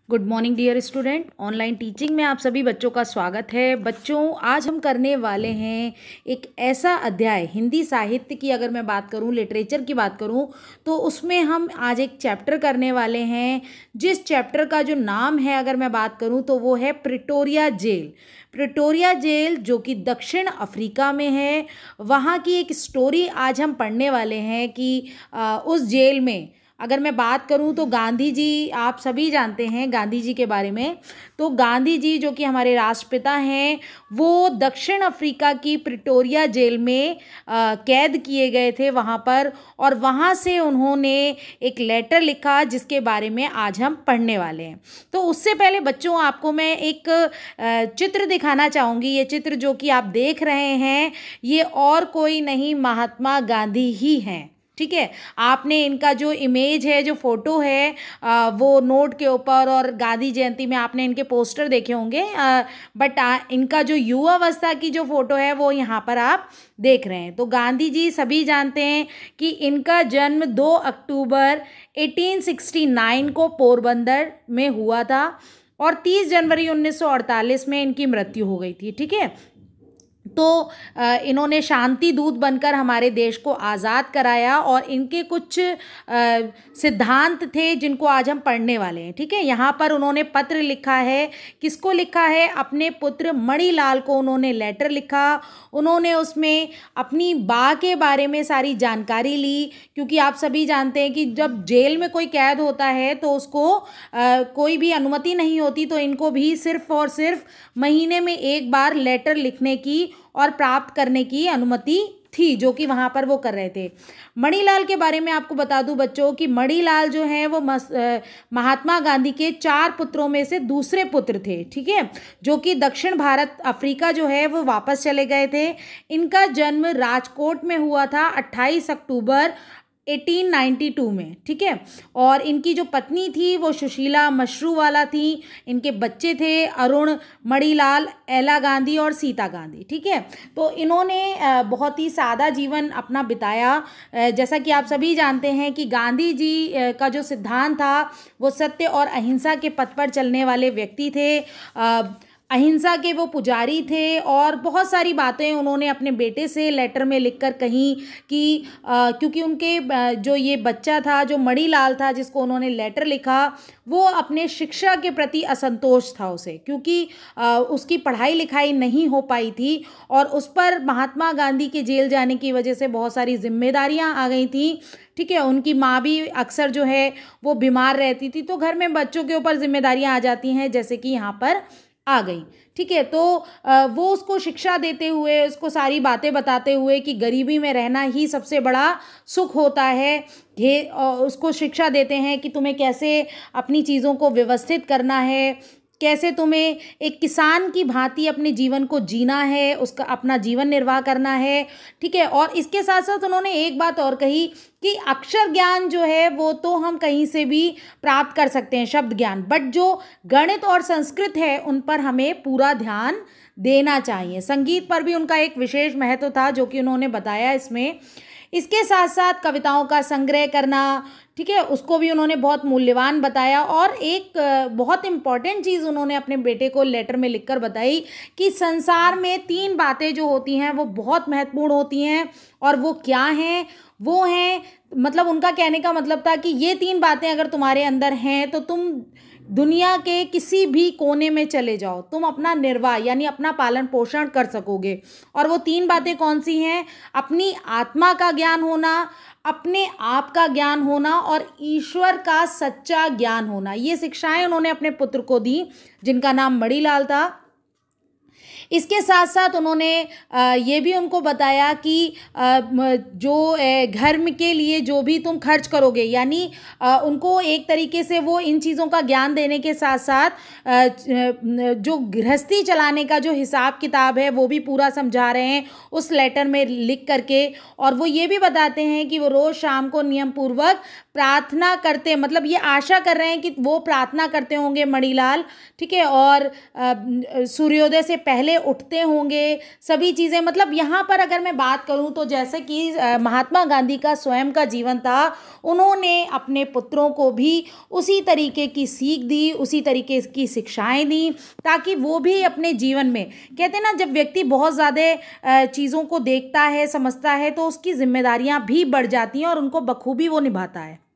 Good morning dear student. Online teaching में आप सभी बच्चों का स्वागत है। बच्चों, आज हम करने वाले हैं एक ऐसा अध्याय, हिंदी साहित्य की अगर मैं बात करूं, लिटरेचर की बात करूं, तो उसमें हम आज एक चैप्टर करने वाले हैं। जिस चैप्टर का जो नाम है, अगर मैं बात करूं, तो वो है प्रिटोरिया जेल। प्रिटोरिया जेल जो कि दक्षिण अफ्रीका में है, वहाँ की एक स्टोरी आज हम पढ़ने वाले हैं कि उस जेल में अगर मैं बात करूं तो गांधी जी, आप सभी जानते हैं गांधी जी के बारे में। तो गांधी जी जो कि हमारे राष्ट्रपिता हैं, वो दक्षिण अफ्रीका की प्रिटोरिया जेल में कैद किए गए थे वहाँ पर, और वहाँ से उन्होंने एक लेटर लिखा जिसके बारे में आज हम पढ़ने वाले हैं। तो उससे पहले बच्चों, आपको मैं एक चित्र दिखाना चाहूँगी। ये चित्र जो कि आप देख रहे हैं, ये और कोई नहीं, महात्मा गांधी ही हैं। ठीक है, आपने इनका जो इमेज है, जो फोटो है, वो नोट के ऊपर, और गांधी जयंती में आपने इनके पोस्टर देखे होंगे, बट इनका जो युवावस्था की जो फोटो है वो यहाँ पर आप देख रहे हैं। तो गांधी जी सभी जानते हैं कि इनका जन्म 2 अक्टूबर 1869 को पोरबंदर में हुआ था, और 30 जनवरी 1948 में इनकी मृत्यु हो गई थी। ठीक है, तो इन्होंने शांति दूत बनकर हमारे देश को आज़ाद कराया, और इनके कुछ सिद्धांत थे जिनको आज हम पढ़ने वाले हैं। ठीक है, यहाँ पर उन्होंने पत्र लिखा है। किसको लिखा है? अपने पुत्र मणिलाल को उन्होंने लेटर लिखा। उन्होंने उसमें अपनी बा के बारे में सारी जानकारी ली, क्योंकि आप सभी जानते हैं कि जब जेल में कोई कैद होता है तो उसको कोई भी अनुमति नहीं होती, तो इनको भी सिर्फ और सिर्फ महीने में एक बार लेटर लिखने की और प्राप्त करने की अनुमति थी, जो कि वहाँ पर वो कर रहे थे। मणिलाल के बारे में आपको बता दूं बच्चों कि मणिलाल जो हैं वो महात्मा गांधी के 4 पुत्रों में से दूसरे पुत्र थे। ठीक है, जो कि दक्षिण भारत अफ्रीका जो है वो वापस चले गए थे। इनका जन्म राजकोट में हुआ था 28 अक्टूबर 1892 में। ठीक है, और इनकी जो पत्नी थी वो सुशीला मशरूवाला थी। इनके बच्चे थे अरुण, मणिलाल, एला गांधी और सीता गांधी। ठीक है, तो इन्होंने बहुत ही सादा जीवन अपना बिताया। जैसा कि आप सभी जानते हैं कि गांधी जी का जो सिद्धांत था वो सत्य और अहिंसा के पथ पर चलने वाले व्यक्ति थे। अहिंसा के वो पुजारी थे, और बहुत सारी बातें उन्होंने अपने बेटे से लेटर में लिखकर कहीं कि क्योंकि उनके जो ये बच्चा था, जो मणिलाल था, जिसको उन्होंने लेटर लिखा, वो अपने शिक्षा के प्रति असंतोष था उसे, क्योंकि उसकी पढ़ाई लिखाई नहीं हो पाई थी, और उस पर महात्मा गांधी के जेल जाने की वजह से बहुत सारी जिम्मेदारियां आ गई थी। ठीक है, उनकी माँ भी अक्सर जो है वो बीमार रहती थी, तो घर में बच्चों के ऊपर जिम्मेदारियां आ जाती हैं, जैसे कि यहाँ पर आ गई। ठीक है, तो वो उसको शिक्षा देते हुए, उसको सारी बातें बताते हुए कि गरीबी में रहना ही सबसे बड़ा सुख होता है, ये उसको शिक्षा देते हैं कि तुम्हें कैसे अपनी चीज़ों को व्यवस्थित करना है, कैसे तुम्हें एक किसान की भांति अपने जीवन को जीना है, उसका अपना जीवन निर्वाह करना है। ठीक है, और इसके साथ साथ उन्होंने एक बात और कही कि अक्षर ज्ञान जो है वो तो हम कहीं से भी प्राप्त कर सकते हैं, शब्द ज्ञान, बट जो गणित और संस्कृत है उन पर हमें पूरा ध्यान देना चाहिए। संगीत पर भी उनका एक विशेष महत्व था, जो कि उन्होंने बताया इसमें। इसके साथ साथ कविताओं का संग्रह करना, ठीक है, उसको भी उन्होंने बहुत मूल्यवान बताया। और एक बहुत इम्पॉर्टेंट चीज़ उन्होंने अपने बेटे को लेटर में लिखकर बताई कि संसार में 3 बातें जो होती हैं वो बहुत महत्वपूर्ण होती हैं, और वो क्या हैं? वो हैं, मतलब उनका कहने का मतलब था कि ये 3 बातें अगर तुम्हारे अंदर हैं तो तुम दुनिया के किसी भी कोने में चले जाओ, तुम अपना निर्वाह यानी अपना पालन पोषण कर सकोगे। और वो 3 बातें कौन सी हैं? अपनी आत्मा का ज्ञान होना, अपने आप का ज्ञान होना, और ईश्वर का सच्चा ज्ञान होना। ये शिक्षाएं उन्होंने अपने पुत्र को दी, जिनका नाम मणिलाल था। इसके साथ साथ उन्होंने ये भी उनको बताया कि जो घर में के लिए जो भी तुम खर्च करोगे, यानी उनको एक तरीके से वो इन चीज़ों का ज्ञान देने के साथ साथ जो गृहस्थी चलाने का जो हिसाब किताब है वो भी पूरा समझा रहे हैं उस लेटर में लिख करके। और वो ये भी बताते हैं कि वो रोज़ शाम को नियम पूर्वक प्रार्थना करते, मतलब ये आशा कर रहे हैं कि वो प्रार्थना करते होंगे मणिलाल। ठीक है, और सूर्योदय से पहले उठते होंगे, सभी चीज़ें, मतलब यहाँ पर अगर मैं बात करूँ तो जैसे कि महात्मा गांधी का स्वयं का जीवन था, उन्होंने अपने पुत्रों को भी उसी तरीके की सीख दी, उसी तरीके की शिक्षाएं दी, ताकि वो भी अपने जीवन में, कहते हैं ना, जब व्यक्ति बहुत ज़्यादा चीज़ों को देखता है, समझता है, तो उसकी जिम्मेदारियां भी बढ़ जाती हैं और उनको बखूबी वो निभाता है।